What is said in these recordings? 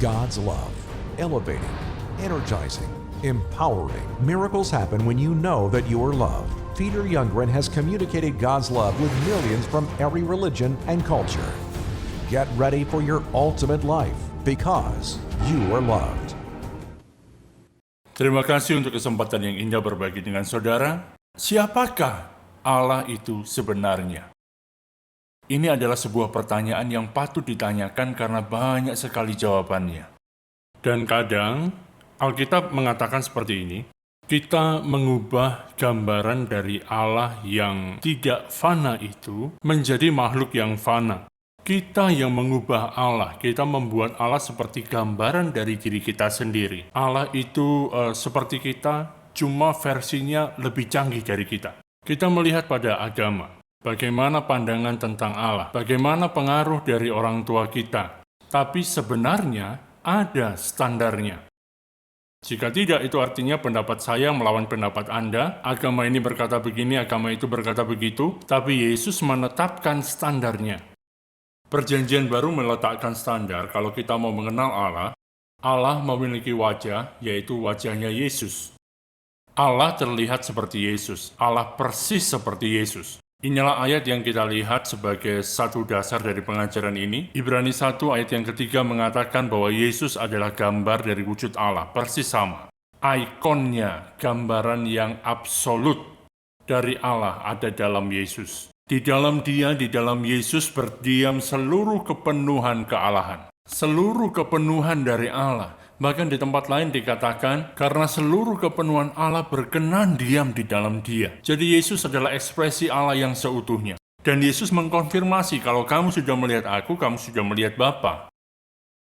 God's love, elevating, energizing, empowering. Miracles happen when you know that you are loved. Peter Youngren has communicated God's love with millions from every religion and culture. Get ready for your ultimate life because you are loved. Terima kasih untuk kesempatan yang indah berbagi dengan saudara. Siapakah Allah itu sebenarnya? Ini adalah sebuah pertanyaan yang patut ditanyakan karena banyak sekali jawabannya. Dan kadang Alkitab mengatakan seperti ini, kita mengubah gambaran dari Allah yang tidak fana itu menjadi makhluk yang fana. Kita yang mengubah Allah, kita membuat Allah seperti gambaran dari diri kita sendiri. Allah itu seperti kita, cuma versinya lebih canggih dari kita. Kita melihat pada agama. Bagaimana pandangan tentang Allah, bagaimana pengaruh dari orang tua kita. Tapi sebenarnya ada standarnya. Jika tidak, itu artinya pendapat saya melawan pendapat Anda. Agama ini berkata begini, agama itu berkata begitu. Tapi Yesus menetapkan standarnya. Perjanjian baru meletakkan standar kalau kita mau mengenal Allah. Allah memiliki wajah, yaitu wajahnya Yesus. Allah terlihat seperti Yesus. Allah persis seperti Yesus. Inilah ayat yang kita lihat sebagai satu dasar dari pengajaran ini. Ibrani 1 ayat yang ketiga mengatakan bahwa Yesus adalah gambar dari wujud Allah, persis sama. Ikonnya, gambaran yang absolut dari Allah ada dalam Yesus. Di dalam Dia, di dalam Yesus berdiam seluruh kepenuhan kealahan. Seluruh kepenuhan dari Allah. Bahkan di tempat lain dikatakan, karena seluruh kepenuhan Allah berkenan diam di dalam Dia. Jadi Yesus adalah ekspresi Allah yang seutuhnya. Dan Yesus mengkonfirmasi, kalau kamu sudah melihat aku, kamu sudah melihat Bapa.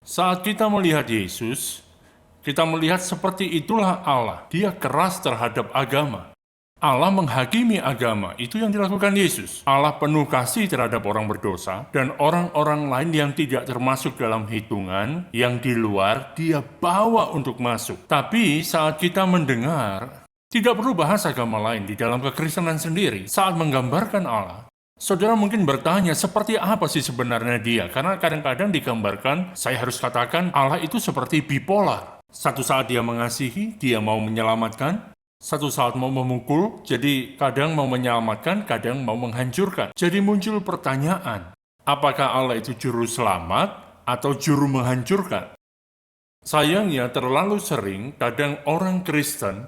Saat kita melihat Yesus, kita melihat seperti itulah Allah. Dia keras terhadap agama. Allah menghakimi agama, itu yang dilakukan Yesus. Allah penuh kasih terhadap orang berdosa, dan orang-orang lain yang tidak termasuk dalam hitungan, yang di luar, Dia bawa untuk masuk. Tapi saat kita mendengar, tidak perlu bahas agama lain di dalam kekristenan sendiri. Saat menggambarkan Allah, saudara mungkin bertanya, seperti apa sih sebenarnya Dia? Karena kadang-kadang digambarkan, saya harus katakan, Allah itu seperti bipolar. Satu saat Dia mengasihi, Dia mau menyelamatkan, satu saat mau memukul, jadi kadang mau menyelamatkan, kadang mau menghancurkan. Jadi muncul pertanyaan, apakah Allah itu juru selamat atau juru menghancurkan? Sayangnya terlalu sering kadang orang Kristen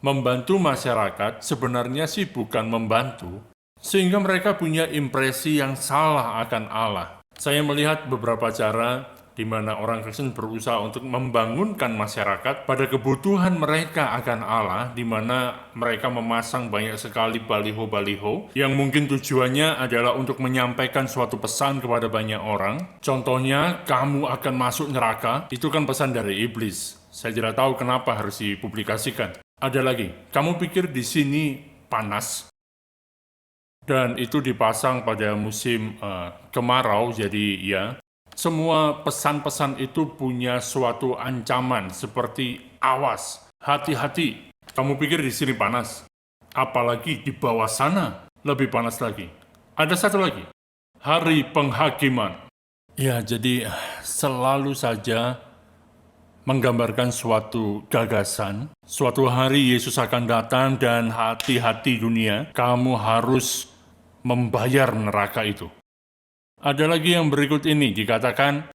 membantu masyarakat sebenarnya sih bukan membantu, sehingga mereka punya impresi yang salah akan Allah. Saya melihat beberapa cara di mana orang Kristen berusaha untuk membangunkan masyarakat pada kebutuhan mereka akan Allah, di mana mereka memasang banyak sekali baliho-baliho yang mungkin tujuannya adalah untuk menyampaikan suatu pesan kepada banyak orang. Contohnya, kamu akan masuk neraka, itu kan pesan dari iblis. Saya tidak tahu kenapa harus dipublikasikan. Ada lagi, kamu pikir di sini panas? Dan itu dipasang pada musim kemarau, jadi ya. Semua pesan-pesan itu punya suatu ancaman seperti awas, hati-hati. Kamu pikir di sini panas? Apalagi di bawah sana lebih panas lagi. Ada satu lagi, hari penghakiman. Ya, jadi selalu saja menggambarkan suatu gagasan. Suatu hari Yesus akan datang dan hati-hati dunia, kamu harus membayar neraka itu. Ada lagi yang berikut ini, dikatakan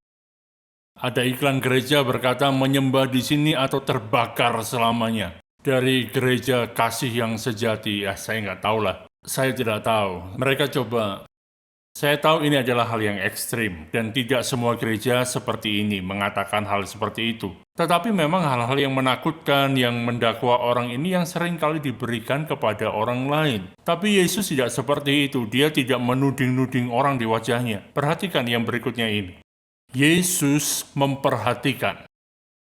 ada iklan gereja berkata menyembah di sini atau terbakar selamanya. Dari gereja kasih yang sejati, ya saya nggak tahu lah. Saya tidak tahu. Mereka coba. Saya tahu ini adalah hal yang ekstrim, dan tidak semua gereja seperti ini mengatakan hal seperti itu. Tetapi memang hal-hal yang menakutkan, yang mendakwa orang ini yang seringkali diberikan kepada orang lain. Tapi Yesus tidak seperti itu, Dia tidak menuding-nuding orang di wajahnya. Perhatikan yang berikutnya ini. Yesus memperhatikan.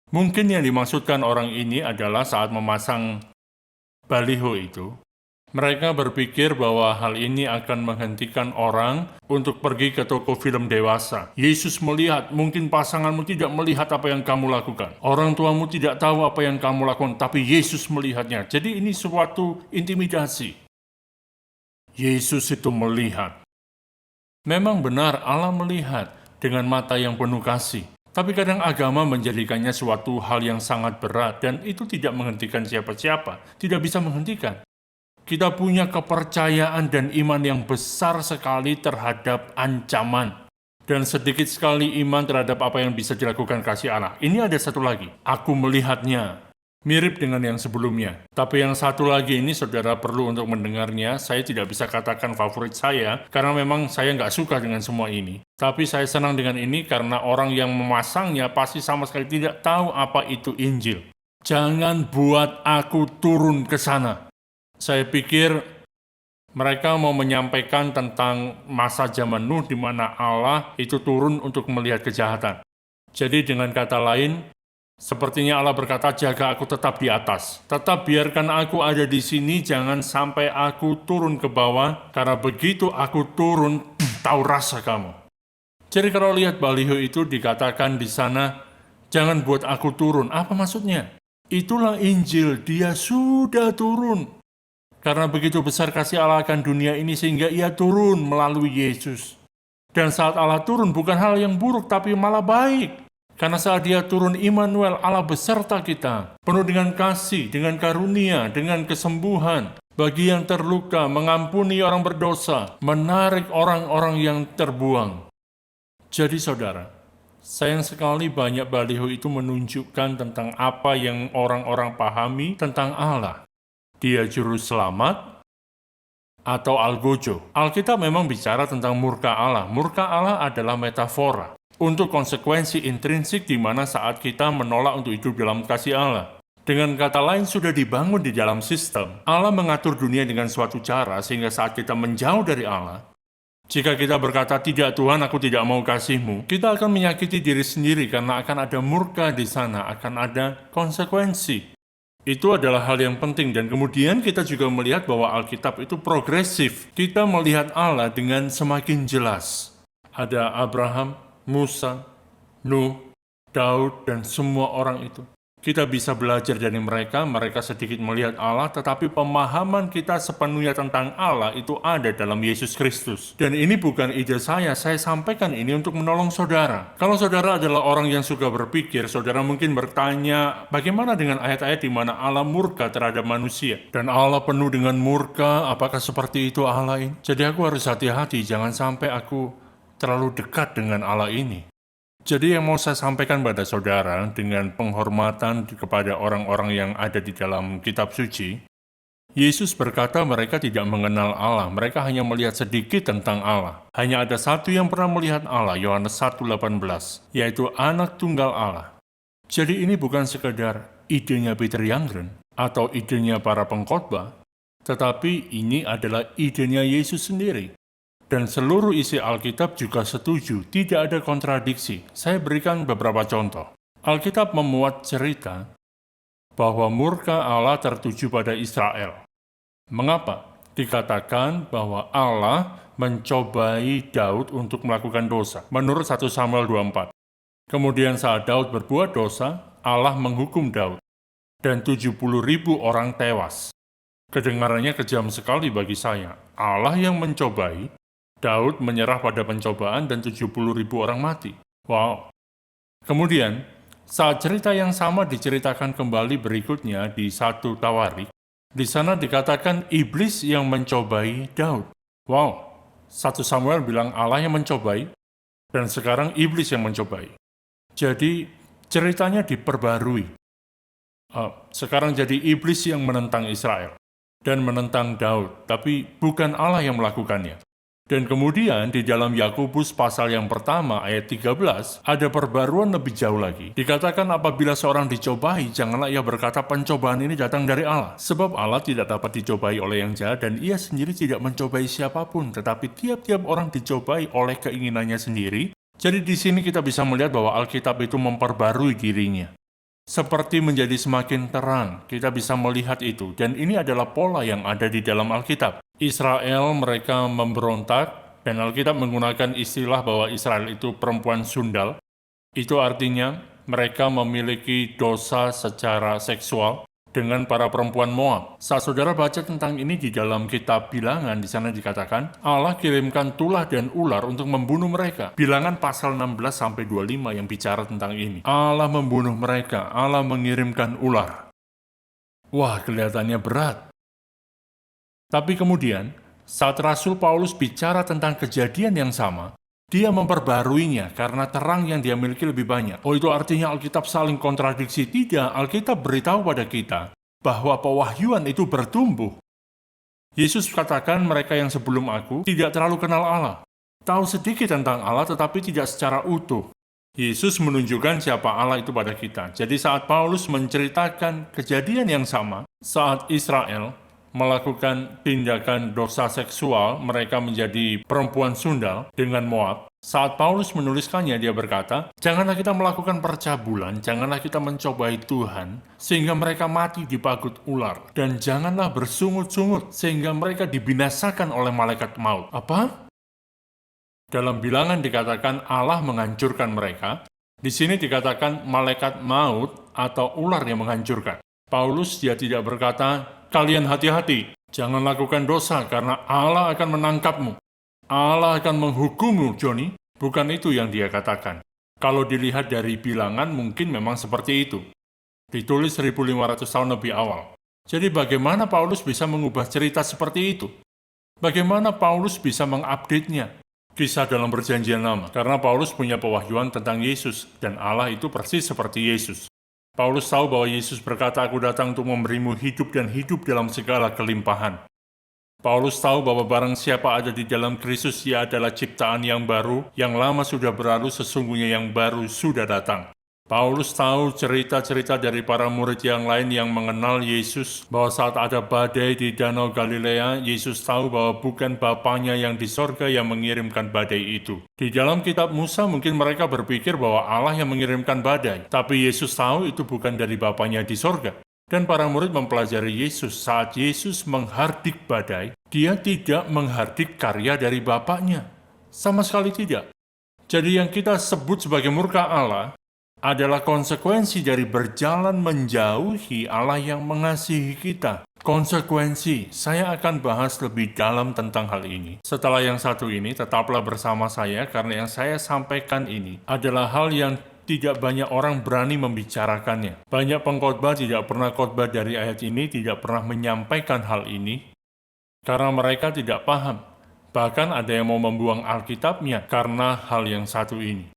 Mungkin yang dimaksudkan orang ini adalah saat memasang baliho itu, mereka berpikir bahwa hal ini akan menghentikan orang untuk pergi ke toko film dewasa. Yesus melihat, mungkin pasanganmu tidak melihat apa yang kamu lakukan. Orang tuamu tidak tahu apa yang kamu lakukan, tapi Yesus melihatnya. Jadi ini suatu intimidasi. Yesus itu melihat. Memang benar Allah melihat dengan mata yang penuh kasih. Tapi kadang agama menjadikannya suatu hal yang sangat berat dan itu tidak menghentikan siapa-siapa, tidak bisa menghentikan. Kita punya kepercayaan dan iman yang besar sekali terhadap ancaman. Dan sedikit sekali iman terhadap apa yang bisa dilakukan kasih Allah. Ini ada satu lagi, aku melihatnya mirip dengan yang sebelumnya. Tapi yang satu lagi ini saudara perlu untuk mendengarnya. Saya tidak bisa katakan favorit saya, karena memang saya nggak suka dengan semua ini. Tapi saya senang dengan ini karena orang yang memasangnya pasti sama sekali tidak tahu apa itu Injil. Jangan buat aku turun ke sana. Saya pikir mereka mau menyampaikan tentang masa zaman Nuh di mana Allah itu turun untuk melihat kejahatan. Jadi dengan kata lain, sepertinya Allah berkata, jaga aku tetap di atas. Tetap biarkan aku ada di sini, jangan sampai aku turun ke bawah, karena begitu aku turun, tahu rasa kamu. Jadi kalau lihat baliho itu dikatakan di sana, jangan buat aku turun. Apa maksudnya? Itulah Injil, dia sudah turun. Karena begitu besar kasih Allah akan dunia ini sehingga ia turun melalui Yesus. Dan saat Allah turun bukan hal yang buruk tapi malah baik. Karena saat dia turun Immanuel, Allah beserta kita. Penuh dengan kasih, dengan karunia, dengan kesembuhan. Bagi yang terluka, mengampuni orang berdosa, menarik orang-orang yang terbuang. Jadi saudara, sayang sekali banyak baliho itu menunjukkan tentang apa yang orang-orang pahami tentang Allah. Dia juru selamat atau algojo. Alkitab memang bicara tentang murka Allah. Murka Allah adalah metafora untuk konsekuensi intrinsik di mana saat kita menolak untuk hidup dalam kasih Allah. Dengan kata lain, sudah dibangun di dalam sistem. Allah mengatur dunia dengan suatu cara sehingga saat kita menjauh dari Allah, jika kita berkata, tidak Tuhan, aku tidak mau kasih-Mu, kita akan menyakiti diri sendiri karena akan ada murka di sana, akan ada konsekuensi. Itu adalah hal yang penting dan kemudian kita juga melihat bahwa Alkitab itu progresif. Kita melihat Allah dengan semakin jelas. Ada Abraham, Musa, Nuh, Daud, dan semua orang itu. Kita bisa belajar dari mereka sedikit melihat Allah, tetapi pemahaman kita sepenuhnya tentang Allah itu ada dalam Yesus Kristus. Dan ini bukan ide saya sampaikan ini untuk menolong saudara. Kalau saudara adalah orang yang suka berpikir, saudara mungkin bertanya, bagaimana dengan ayat-ayat di mana Allah murka terhadap manusia? Dan Allah penuh dengan murka, apakah seperti itu Allah ini? Jadi aku harus hati-hati, jangan sampai aku terlalu dekat dengan Allah ini. Jadi yang mau saya sampaikan pada saudara dengan penghormatan kepada orang-orang yang ada di dalam kitab suci, Yesus berkata mereka tidak mengenal Allah, mereka hanya melihat sedikit tentang Allah. Hanya ada satu yang pernah melihat Allah, Yohanes 1:18, yaitu anak tunggal Allah. Jadi ini bukan sekedar idenya Peter Youngren atau idenya para pengkhotbah, tetapi ini adalah idenya Yesus sendiri. Dan seluruh isi Alkitab juga setuju, tidak ada kontradiksi. Saya berikan beberapa contoh. Alkitab memuat cerita bahwa murka Allah tertuju pada Israel. Mengapa? Dikatakan bahwa Allah mencobai Daud untuk melakukan dosa, menurut 1 Samuel 24. Kemudian saat Daud berbuat dosa, Allah menghukum Daud, dan 70.000 orang tewas. Kedengarannya kejam sekali bagi saya. Allah yang mencobai, Daud menyerah pada pencobaan dan 70.000 orang mati. Wow. Kemudian, saat cerita yang sama diceritakan kembali berikutnya di 1 Tawarik, di sana dikatakan iblis yang mencobai Daud. Wow. 1 Samuel bilang Allah yang mencobai, dan sekarang iblis yang mencobai. Jadi, ceritanya diperbarui. Sekarang jadi iblis yang menentang Israel dan menentang Daud, tapi bukan Allah yang melakukannya. Dan kemudian di dalam Yakobus pasal yang pertama ayat 13 ada perbaruan lebih jauh lagi. Dikatakan apabila seorang dicobai, janganlah ia berkata pencobaan ini datang dari Allah. Sebab Allah tidak dapat dicobai oleh yang jahat dan ia sendiri tidak mencobai siapapun. Tetapi tiap-tiap orang dicobai oleh keinginannya sendiri. Jadi di sini kita bisa melihat bahwa Alkitab itu memperbarui dirinya. Seperti menjadi semakin terang, kita bisa melihat itu. Dan ini adalah pola yang ada di dalam Alkitab. Israel mereka memberontak, dan Alkitab menggunakan istilah bahwa Israel itu perempuan sundal. Itu artinya mereka memiliki dosa secara seksual, dengan para perempuan Moab. Saat saudara baca tentang ini di dalam kitab Bilangan, di sana dikatakan Allah kirimkan tulah dan ular untuk membunuh mereka. Bilangan pasal 16-25 yang bicara tentang ini. Allah membunuh mereka, Allah mengirimkan ular. Wah, kelihatannya berat. Tapi kemudian, saat Rasul Paulus bicara tentang kejadian yang sama, dia memperbaruinya karena terang yang dia miliki lebih banyak. Oh, itu artinya Alkitab saling kontradiksi? Tidak, Alkitab beritahu pada kita bahwa pewahyuan itu bertumbuh. Yesus katakan mereka yang sebelum aku tidak terlalu kenal Allah. Tahu sedikit tentang Allah tetapi tidak secara utuh. Yesus menunjukkan siapa Allah itu pada kita. Jadi saat Paulus menceritakan kejadian yang sama, saat Israel melakukan tindakan dosa seksual, mereka menjadi perempuan sundal dengan Moab. Saat Paulus menuliskannya, dia berkata, janganlah kita melakukan percabulan, janganlah kita mencobai Tuhan, sehingga mereka mati dipagut ular. Dan janganlah bersungut-sungut, sehingga mereka dibinasakan oleh malaikat maut. Apa? Dalam Bilangan dikatakan Allah menghancurkan mereka. Di sini dikatakan malaikat maut atau ular yang menghancurkan. Paulus dia tidak berkata, kalian hati-hati, jangan lakukan dosa karena Allah akan menangkapmu. Allah akan menghukummu, Johnny. Bukan itu yang dia katakan. Kalau dilihat dari Bilangan mungkin memang seperti itu. Ditulis 1500 tahun lebih awal. Jadi bagaimana Paulus bisa mengubah cerita seperti itu? Bagaimana Paulus bisa mengupdate-nya? Kisah dalam Perjanjian Lama. Karena Paulus punya pewahyuan tentang Yesus, dan Allah itu persis seperti Yesus. Paulus tahu bahwa Yesus berkata, aku datang untuk memberimu hidup dan hidup dalam segala kelimpahan. Paulus tahu bahwa barang siapa ada di dalam Kristus, ia adalah ciptaan yang baru, yang lama sudah berlalu, sesungguhnya yang baru sudah datang. Paulus tahu cerita-cerita dari para murid yang lain yang mengenal Yesus, bahwa saat ada badai di Danau Galilea, Yesus tahu bahwa bukan Bapanya yang di sorga yang mengirimkan badai itu. Di dalam kitab Musa mungkin mereka berpikir bahwa Allah yang mengirimkan badai, tapi Yesus tahu itu bukan dari Bapanya di sorga. Dan para murid mempelajari Yesus. Saat Yesus menghardik badai, dia tidak menghardik karya dari Bapaknya. Sama sekali tidak. Jadi yang kita sebut sebagai murka Allah adalah konsekuensi dari berjalan menjauhi Allah yang mengasihi kita. Konsekuensi, saya akan bahas lebih dalam tentang hal ini. Setelah yang satu ini, tetaplah bersama saya karena yang saya sampaikan ini adalah hal yang tidak banyak orang berani membicarakannya. Banyak pengkhotbah tidak pernah khotbah dari ayat ini, tidak pernah menyampaikan hal ini, karena mereka tidak paham. Bahkan ada yang mau membuang Alkitabnya karena hal yang satu ini.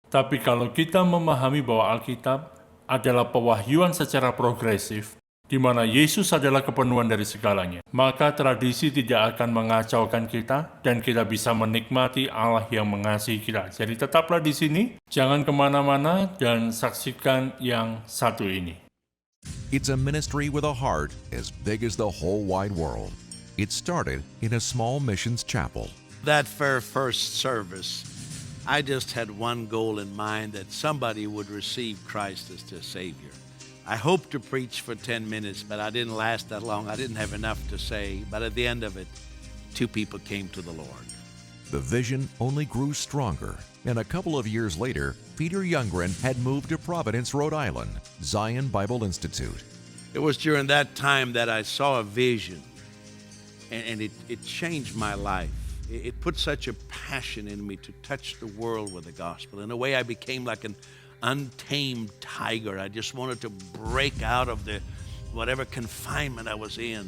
Tapi kalau kita memahami bahwa Alkitab adalah pewahyuan secara progresif, di mana Yesus adalah kepenuhan dari segalanya, maka tradisi tidak akan mengacaukan kita dan kita bisa menikmati Allah yang mengasihi kita. Jadi tetaplah di sini, jangan kemana-mana dan saksikan yang satu ini. It's a ministry with a heart as big as the whole wide world. It started in a small missions chapel. That very first service, I just had one goal in mind, that somebody would receive Christ as their Savior. I hoped to preach for 10 minutes, but I didn't last that long. I didn't have enough to say. But at the end of it, 2 people came to the Lord. The vision only grew stronger, and a couple of years later, Peter Youngren had moved to Providence, Rhode Island, Zion Bible Institute. It was during that time that I saw a vision, and it changed my life. It put such a passion in me to touch the world with the gospel. In a way, I became like an untamed tiger. I just wanted to break out of the whatever confinement I was in.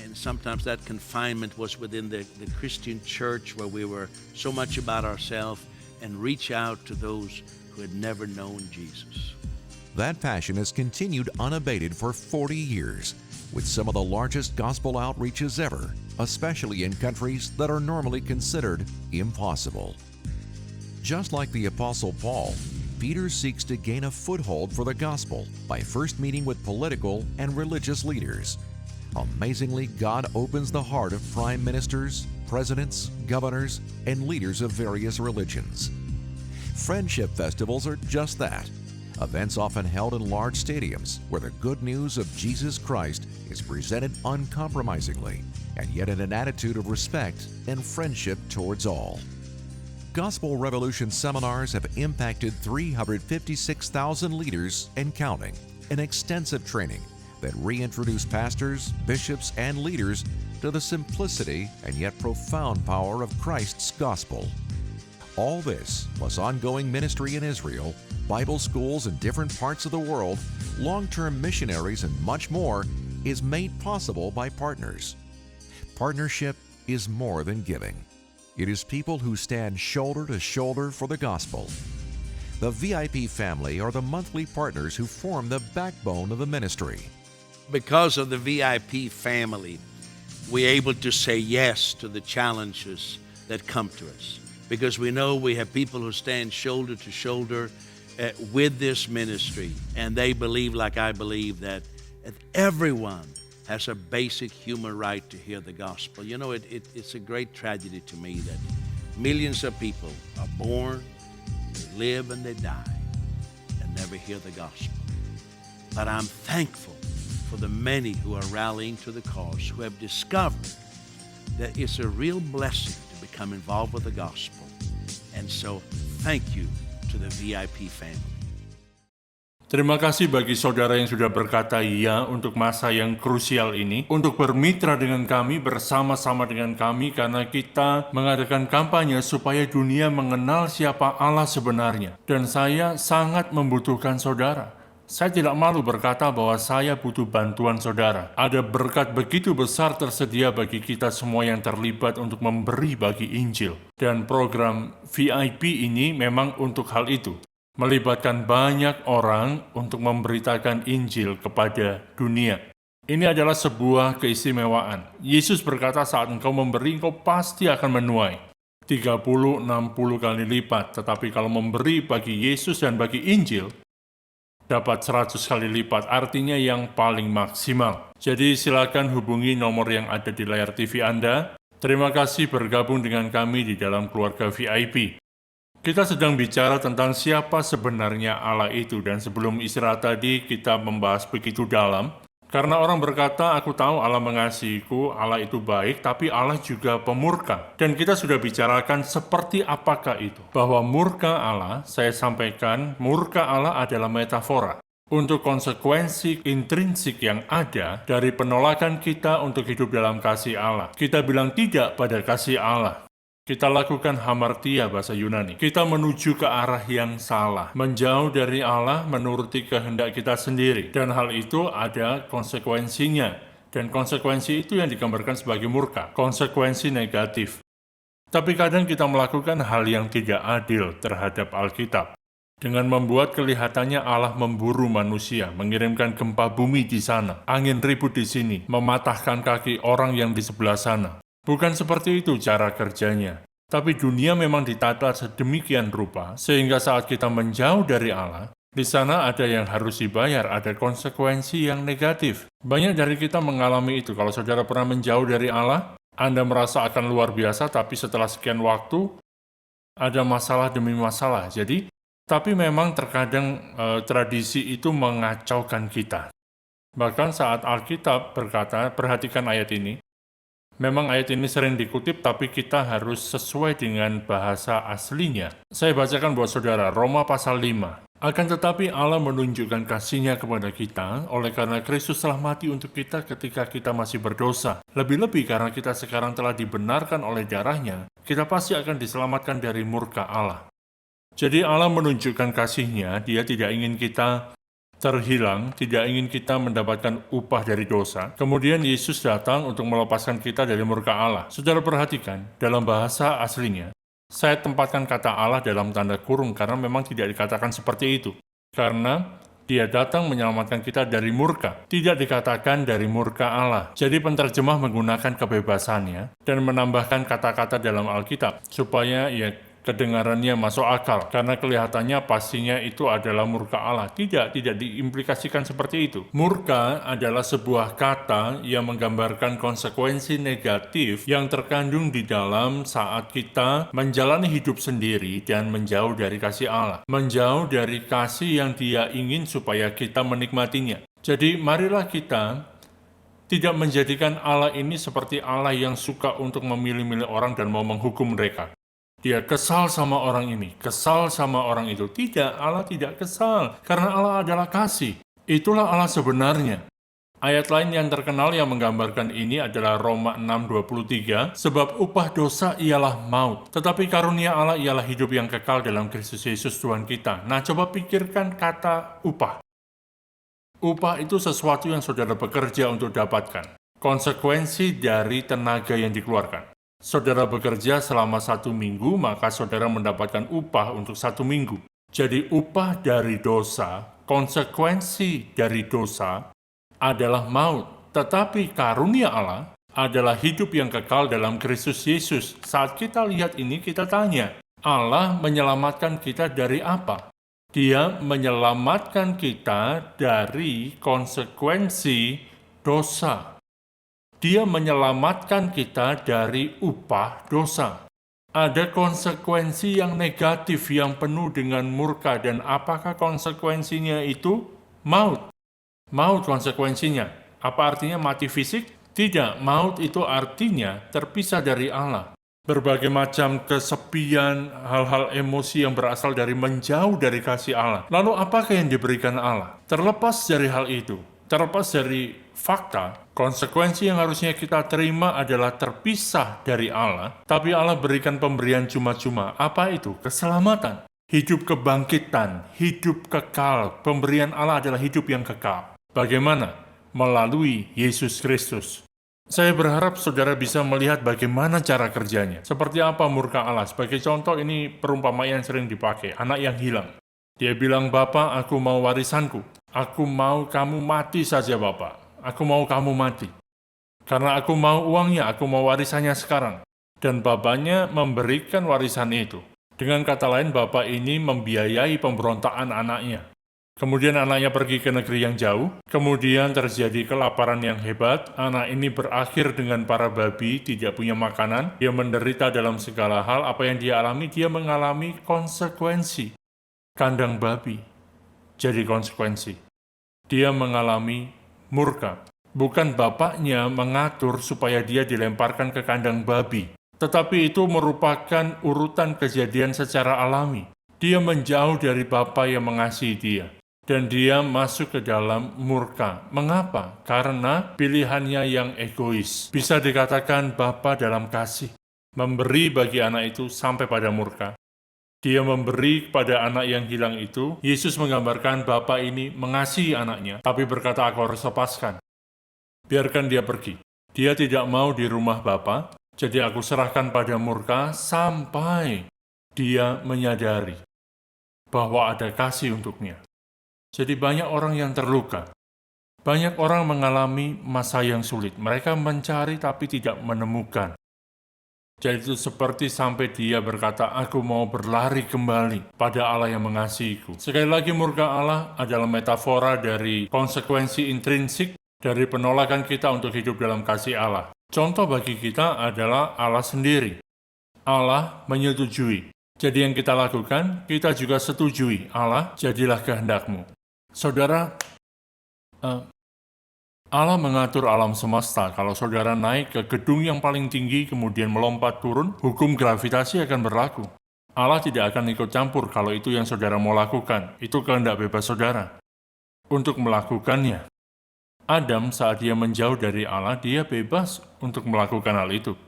And sometimes that confinement was within the Christian church, where we were so much about ourselves, and reach out to those who had never known Jesus. That passion has continued unabated for 40 years, with some of the largest gospel outreaches ever, especially in countries that are normally considered impossible. Just like the Apostle Paul, Peter seeks to gain a foothold for the gospel by first meeting with political and religious leaders. Amazingly, God opens the heart of prime ministers, presidents, governors, and leaders of various religions. Friendship festivals are just that. Events often held in large stadiums where the good news of Jesus Christ is presented uncompromisingly, and yet in an attitude of respect and friendship towards all. Gospel Revolution seminars have impacted 356,000 leaders and counting, an extensive training that reintroduce pastors, bishops, and leaders to the simplicity and yet profound power of Christ's gospel. All this, plus ongoing ministry in Israel, Bible schools in different parts of the world, long-term missionaries, and much more, is made possible by partners. Partnership is more than giving. It is people who stand shoulder to shoulder for the gospel. The VIP family are the monthly partners who form the backbone of the ministry. Because of the VIP family, we're able to say yes to the challenges that come to us. Because we know we have people who stand shoulder to shoulder with this ministry, and they believe, like I believe, that everyone has a basic human right to hear the gospel. You know, it's a great tragedy to me that millions of people are born, they live, and they die, and never hear the gospel. But I'm thankful for the many who are rallying to the cause, who have discovered that it's a real blessing to become involved with the gospel. And so, thank you to the VIP family. Terima kasih bagi saudara yang sudah berkata ya untuk masa yang krusial ini, untuk bermitra dengan kami, bersama-sama dengan kami, karena kita mengadakan kampanye supaya dunia mengenal siapa Allah sebenarnya. Dan saya sangat membutuhkan saudara. Saya tidak malu berkata bahwa saya butuh bantuan saudara. Ada berkat begitu besar tersedia bagi kita semua yang terlibat untuk memberi bagi Injil. Dan program VIP ini memang untuk hal itu. Melibatkan banyak orang untuk memberitakan Injil kepada dunia. Ini adalah sebuah keistimewaan. Yesus berkata, saat engkau memberi, engkau pasti akan menuai. 30-60 kali lipat. Tetapi kalau memberi bagi Yesus dan bagi Injil, dapat 100 kali lipat, artinya yang paling maksimal. Jadi silakan hubungi nomor yang ada di layar TV Anda. Terima kasih bergabung dengan kami di dalam keluarga VIP. Kita sedang bicara tentang siapa sebenarnya Allah itu, dan sebelum istirahat tadi kita membahas begitu dalam. Karena orang berkata, aku tahu Allah mengasihiku, Allah itu baik, tapi Allah juga pemurka. Dan kita sudah bicarakan seperti apakah itu. Bahwa murka Allah, saya sampaikan, murka Allah adalah metafora untuk konsekuensi intrinsik yang ada dari penolakan kita untuk hidup dalam kasih Allah. Kita bilang tidak pada kasih Allah. Kita lakukan hamartia bahasa Yunani. Kita menuju ke arah yang salah. Menjauh dari Allah, menuruti kehendak kita sendiri. Dan hal itu ada konsekuensinya. Dan konsekuensi itu yang digambarkan sebagai murka. Konsekuensi negatif. Tapi kadang kita melakukan hal yang tidak adil terhadap Alkitab. Dengan membuat kelihatannya Allah memburu manusia, mengirimkan gempa bumi di sana, angin ribut di sini, mematahkan kaki orang yang di sebelah sana. Bukan seperti itu cara kerjanya. Tapi dunia memang ditata sedemikian rupa, sehingga saat kita menjauh dari Allah, di sana ada yang harus dibayar, ada konsekuensi yang negatif. Banyak dari kita mengalami itu. Kalau saudara pernah menjauh dari Allah, Anda merasa akan luar biasa, tapi setelah sekian waktu, ada masalah demi masalah. Tapi memang terkadang tradisi itu mengacaukan kita. Bahkan saat Alkitab berkata, perhatikan ayat ini, memang ayat ini sering dikutip, tapi kita harus sesuai dengan bahasa aslinya. Saya bacakan buat saudara, Roma pasal 5. Akan tetapi Allah menunjukkan kasih-Nya kepada kita, oleh karena Kristus telah mati untuk kita ketika kita masih berdosa. Lebih-lebih karena kita sekarang telah dibenarkan oleh darah-Nya, kita pasti akan diselamatkan dari murka Allah. Jadi Allah menunjukkan kasih-Nya, Dia tidak ingin kita terhilang, tidak ingin kita mendapatkan upah dari dosa. Kemudian Yesus datang untuk melepaskan kita dari murka Allah. Saudara perhatikan, dalam bahasa aslinya, saya tempatkan kata Allah dalam tanda kurung karena memang tidak dikatakan seperti itu. Karena Dia datang menyelamatkan kita dari murka, tidak dikatakan dari murka Allah. Jadi penterjemah menggunakan kebebasannya dan menambahkan kata-kata dalam Alkitab supaya kedengarannya masuk akal, karena kelihatannya pastinya itu adalah murka Allah. Tidak diimplikasikan seperti itu. Murka adalah sebuah kata yang menggambarkan konsekuensi negatif yang terkandung di dalam saat kita menjalani hidup sendiri dan menjauh dari kasih Allah. Menjauh dari kasih yang Dia ingin supaya kita menikmatinya. Jadi marilah kita tidak menjadikan Allah ini seperti Allah yang suka untuk memilih-milih orang dan mau menghukum mereka. Dia kesal sama orang ini, kesal sama orang itu. Tidak, Allah tidak kesal, karena Allah adalah kasih. Itulah Allah sebenarnya. Ayat lain yang terkenal yang menggambarkan ini adalah Roma 6:23, sebab upah dosa ialah maut, tetapi karunia Allah ialah hidup yang kekal dalam Kristus Yesus Tuhan kita. Nah, coba pikirkan kata upah. Upah itu sesuatu yang saudara bekerja untuk dapatkan. Konsekuensi dari tenaga yang dikeluarkan. Saudara bekerja selama 1 minggu, maka saudara mendapatkan upah untuk 1 minggu. Jadi upah dari dosa, konsekuensi dari dosa, adalah maut, tetapi karunia Allah adalah hidup yang kekal dalam Kristus Yesus. Saat kita lihat ini, kita tanya, Allah menyelamatkan kita dari apa? Dia menyelamatkan kita dari konsekuensi dosa. Dia menyelamatkan kita dari upah dosa. Ada konsekuensi yang negatif yang penuh dengan murka, dan apakah konsekuensinya itu? Maut. Maut konsekuensinya. Apa artinya mati fisik? Tidak, maut itu artinya terpisah dari Allah. Berbagai macam kesepian, hal-hal emosi yang berasal dari menjauh dari kasih Allah. Lalu apakah yang diberikan Allah? Terlepas dari hal itu, terlepas dari fakta, konsekuensi yang harusnya kita terima adalah terpisah dari Allah, tapi Allah berikan pemberian cuma-cuma. Apa itu? Keselamatan. Hidup kebangkitan, hidup kekal. Pemberian Allah adalah hidup yang kekal. Bagaimana? Melalui Yesus Kristus. Saya berharap saudara bisa melihat bagaimana cara kerjanya. Seperti apa murka Allah. Sebagai contoh, ini perumpamaan yang sering dipakai. Anak yang hilang. Dia bilang, "Bapak, aku mau warisanku. Aku mau kamu mati saja, Bapak. Aku mau kamu mati. Karena aku mau uangnya, aku mau warisannya sekarang." Dan bapaknya memberikan warisan itu. Dengan kata lain, bapak ini membiayai pemberontakan anaknya. Kemudian anaknya pergi ke negeri yang jauh, kemudian terjadi kelaparan yang hebat, anak ini berakhir dengan para babi, tidak punya makanan, dia menderita dalam segala hal, apa yang dia alami, dia mengalami konsekuensi. Kandang babi jadi konsekuensi. Dia mengalami murka. Bukan bapaknya mengatur supaya dia dilemparkan ke kandang babi, tetapi itu merupakan urutan kejadian secara alami. Dia menjauh dari bapa yang mengasihi dia. Dan dia masuk ke dalam murka. Mengapa? Karena pilihannya yang egois. Bisa dikatakan bapa dalam kasih. Memberi bagi anak itu sampai pada murka. Dia memberi kepada anak yang hilang itu. Yesus menggambarkan bapa ini mengasihi anaknya, tapi berkata, "Aku harus lepaskan. Biarkan dia pergi. Dia tidak mau di rumah bapa, jadi aku serahkan pada murka sampai dia menyadari bahwa ada kasih untuknya." Jadi banyak orang yang terluka. Banyak orang mengalami masa yang sulit. Mereka mencari tapi tidak menemukan. Jadi itu seperti sampai dia berkata, "Aku mau berlari kembali pada Allah yang mengasihiku." Sekali lagi, murka Allah adalah metafora dari konsekuensi intrinsik dari penolakan kita untuk hidup dalam kasih Allah. Contoh bagi kita adalah Allah sendiri. Allah menyetujui. Jadi yang kita lakukan, kita juga setujui. Allah, jadilah kehendakmu. Saudara, Allah mengatur alam semesta. Kalau saudara naik ke gedung yang paling tinggi, kemudian melompat turun, hukum gravitasi akan berlaku. Allah tidak akan ikut campur kalau itu yang saudara mau lakukan. Itu kehendak bebas saudara untuk melakukannya. Adam saat dia menjauh dari Allah, dia bebas untuk melakukan hal itu.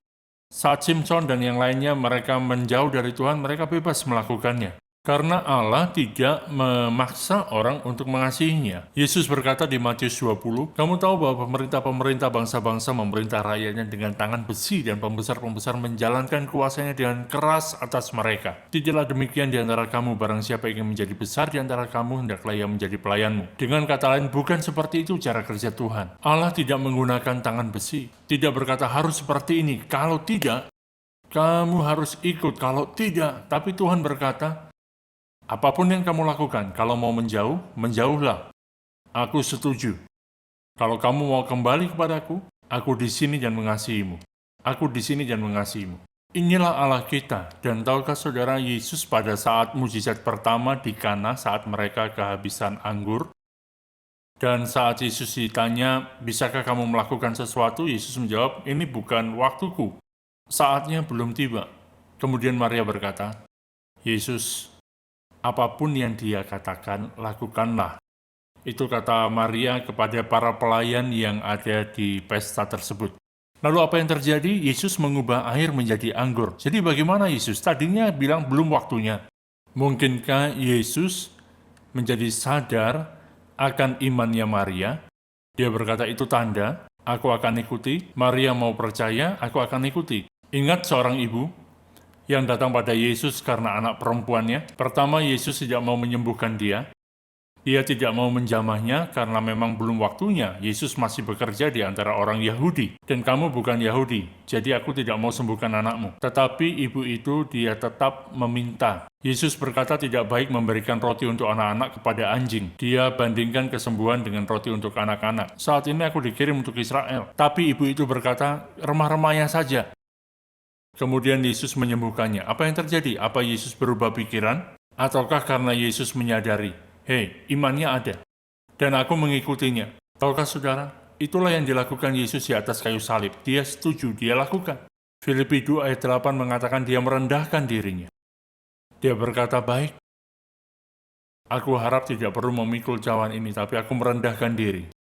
Saat Simpson dan yang lainnya mereka menjauh dari Tuhan, mereka bebas melakukannya. Karena Allah tidak memaksa orang untuk mengasihinya. Yesus berkata di Matius 20, "Kamu tahu bahwa pemerintah-pemerintah bangsa-bangsa memerintah rakyatnya dengan tangan besi dan pembesar-pembesar menjalankan kuasanya dengan keras atas mereka. Tidaklah demikian di antara kamu, barang siapa ingin menjadi besar di antara kamu, hendaklah ia menjadi pelayanmu." Dengan kata lain, bukan seperti itu cara kerja Tuhan. Allah tidak menggunakan tangan besi. Tidak berkata harus seperti ini. Kalau tidak, kamu harus ikut. Kalau tidak, tapi Tuhan berkata, "Apapun yang kamu lakukan, kalau mau menjauh, menjauhlah. Aku setuju. Kalau kamu mau kembali kepadaku, aku di sini dan mengasihimu. Aku di sini dan mengasihimu." Inilah Allah kita. Dan tahukah saudara, Yesus pada saat mujizat pertama di Kana, saat mereka kehabisan anggur, dan saat Yesus ditanya, "Bisakah kamu melakukan sesuatu?" Yesus menjawab, "Ini bukan waktuku. Saatnya belum tiba." Kemudian Maria berkata, "Yesus, apapun yang dia katakan, lakukanlah." Itu kata Maria kepada para pelayan yang ada di pesta tersebut. Lalu apa yang terjadi? Yesus mengubah air menjadi anggur. Jadi bagaimana Yesus? Tadinya bilang belum waktunya. Mungkinkah Yesus menjadi sadar akan imannya Maria? Dia berkata, itu tanda, aku akan ikuti. Maria mau percaya, aku akan ikuti. Ingat seorang ibu yang datang pada Yesus karena anak perempuannya. Pertama, Yesus tidak mau menyembuhkan dia. Dia tidak mau menjamahnya karena memang belum waktunya. Yesus masih bekerja di antara orang Yahudi. Dan kamu bukan Yahudi, jadi aku tidak mau sembuhkan anakmu. Tetapi ibu itu dia tetap meminta. Yesus berkata tidak baik memberikan roti untuk anak-anak kepada anjing. Dia bandingkan kesembuhan dengan roti untuk anak-anak. Saat ini aku dikirim untuk Israel. Tapi ibu itu berkata, remah-remahnya saja. Kemudian Yesus menyembuhkannya. Apa yang terjadi? Apa Yesus berubah pikiran? Ataukah karena Yesus menyadari, hei, imannya ada, dan aku mengikutinya. Tahukah saudara, itulah yang dilakukan Yesus di atas kayu salib. Dia setuju, dia lakukan. Filipi 2 ayat 8 mengatakan dia merendahkan dirinya. Dia berkata, baik, aku harap tidak perlu memikul cawan ini, tapi aku merendahkan diri.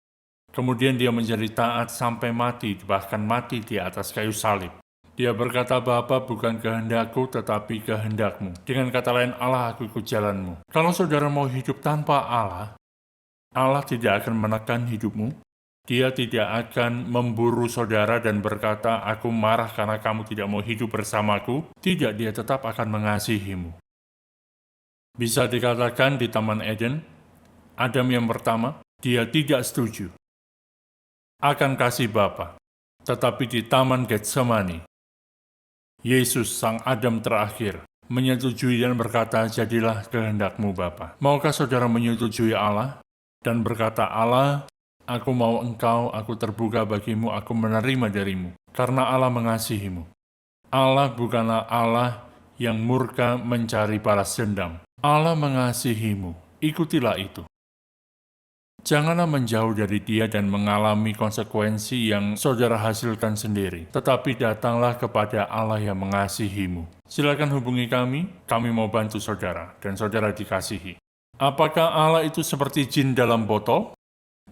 Kemudian dia menjadi taat sampai mati, bahkan mati di atas kayu salib. Dia berkata, Bapa, bukan kehendakku tetapi kehendakmu. Dengan kata lain, Allah, aku ikut jalanmu. Kalau saudara mau hidup tanpa Allah, Allah tidak akan menekan hidupmu. Dia tidak akan memburu saudara dan berkata, aku marah karena kamu tidak mau hidup bersamaku. Tidak, dia tetap akan mengasihimu. Bisa dikatakan di Taman Eden, Adam yang pertama, dia tidak setuju akan kasih Bapa. Tetapi di Taman Getsemani, Yesus, sang Adam terakhir, menyetujui dan berkata, jadilah kehendakmu Bapa. Maukah saudara menyetujui Allah dan berkata, Allah, aku mau engkau, aku terbuka bagimu, aku menerima darimu, karena Allah mengasihimu. Allah bukanlah Allah yang murka mencari balas dendam. Allah mengasihimu, ikutilah itu. Janganlah menjauh dari dia dan mengalami konsekuensi yang saudara hasilkan sendiri. Tetapi datanglah kepada Allah yang mengasihimu. Silakan hubungi kami mau bantu saudara, dan saudara dikasihi. Apakah Allah itu seperti jin dalam botol?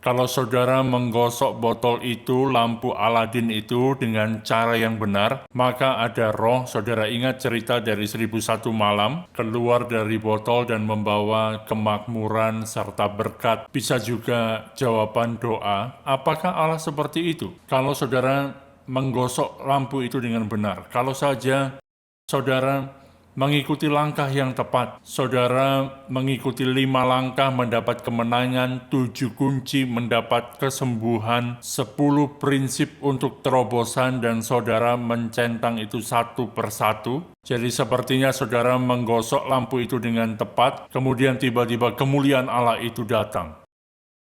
Kalau saudara menggosok botol itu, lampu Aladin itu dengan cara yang benar, maka ada roh, saudara ingat cerita dari 1001 malam, keluar dari botol dan membawa kemakmuran serta berkat, bisa juga jawaban doa. Apakah Allah seperti itu? Kalau saudara menggosok lampu itu dengan benar, kalau saja saudara mengikuti langkah yang tepat, saudara mengikuti 5 langkah mendapat kemenangan, 7 kunci mendapat kesembuhan, 10 prinsip untuk terobosan, dan saudara mencentang itu satu persatu. Jadi sepertinya saudara menggosok lampu itu dengan tepat, kemudian tiba-tiba kemuliaan Allah itu datang.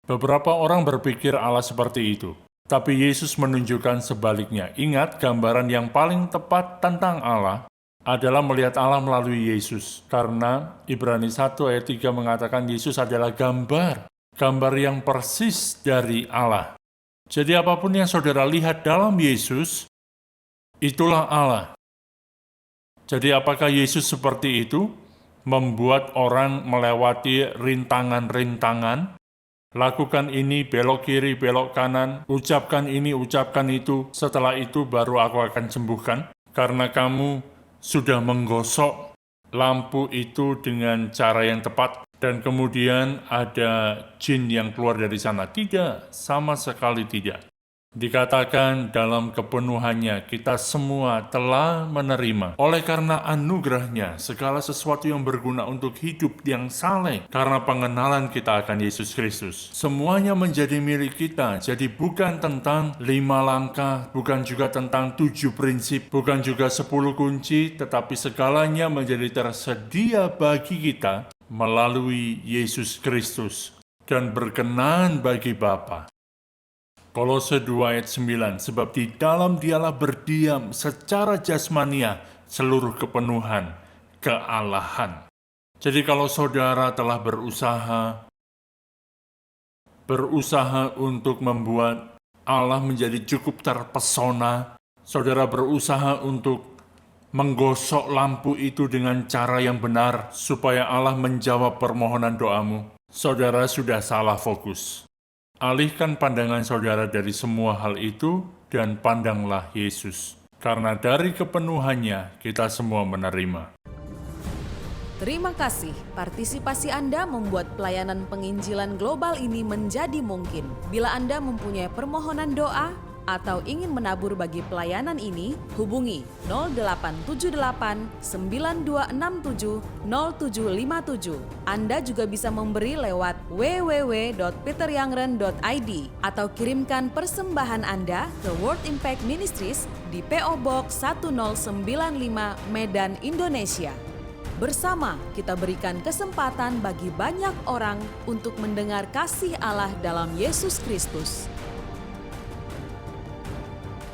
Beberapa orang berpikir Allah seperti itu, tapi Yesus menunjukkan sebaliknya. Ingat, gambaran yang paling tepat tentang Allah adalah melihat Allah melalui Yesus. Karena Ibrani 1 ayat 3 mengatakan Yesus adalah gambar yang persis dari Allah. Jadi apapun yang saudara lihat dalam Yesus, itulah Allah. Jadi apakah Yesus seperti itu? Membuat orang melewati rintangan-rintangan, lakukan ini, belok kiri, belok kanan, ucapkan ini, ucapkan itu, setelah itu baru aku akan sembuhkan. Karena kamu sudah menggosok lampu itu dengan cara yang tepat, dan kemudian ada jin yang keluar dari sana. Tidak, sama sekali tidak. Dikatakan dalam kepenuhannya, kita semua telah menerima. Oleh karena anugerahnya, segala sesuatu yang berguna untuk hidup yang saleh, karena pengenalan kita akan Yesus Kristus. Semuanya menjadi milik kita, jadi bukan tentang 5 langkah, bukan juga tentang 7 prinsip, bukan juga 10 kunci, tetapi segalanya menjadi tersedia bagi kita melalui Yesus Kristus dan berkenan bagi Bapa. Kolose 2 ayat 9, sebab di dalam dialah berdiam secara jasmania seluruh kepenuhan kealahan. Jadi kalau saudara telah berusaha untuk membuat Allah menjadi cukup terpesona, saudara berusaha untuk menggosok lampu itu dengan cara yang benar supaya Allah menjawab permohonan doamu, Saudara sudah salah fokus. Alihkan pandangan saudara dari semua hal itu dan pandanglah Yesus. Karena dari kepenuhannya kita semua menerima. Terima kasih, partisipasi Anda membuat pelayanan penginjilan global ini menjadi mungkin. Bila Anda mempunyai permohonan doa atau ingin menabur bagi pelayanan ini, hubungi 0878 9267 0757. Anda juga bisa memberi lewat www.peteryoungren.id atau kirimkan persembahan Anda ke World Impact Ministries di PO Box 1095 Medan, Indonesia. Bersama kita berikan kesempatan bagi banyak orang untuk mendengar kasih Allah dalam Yesus Kristus.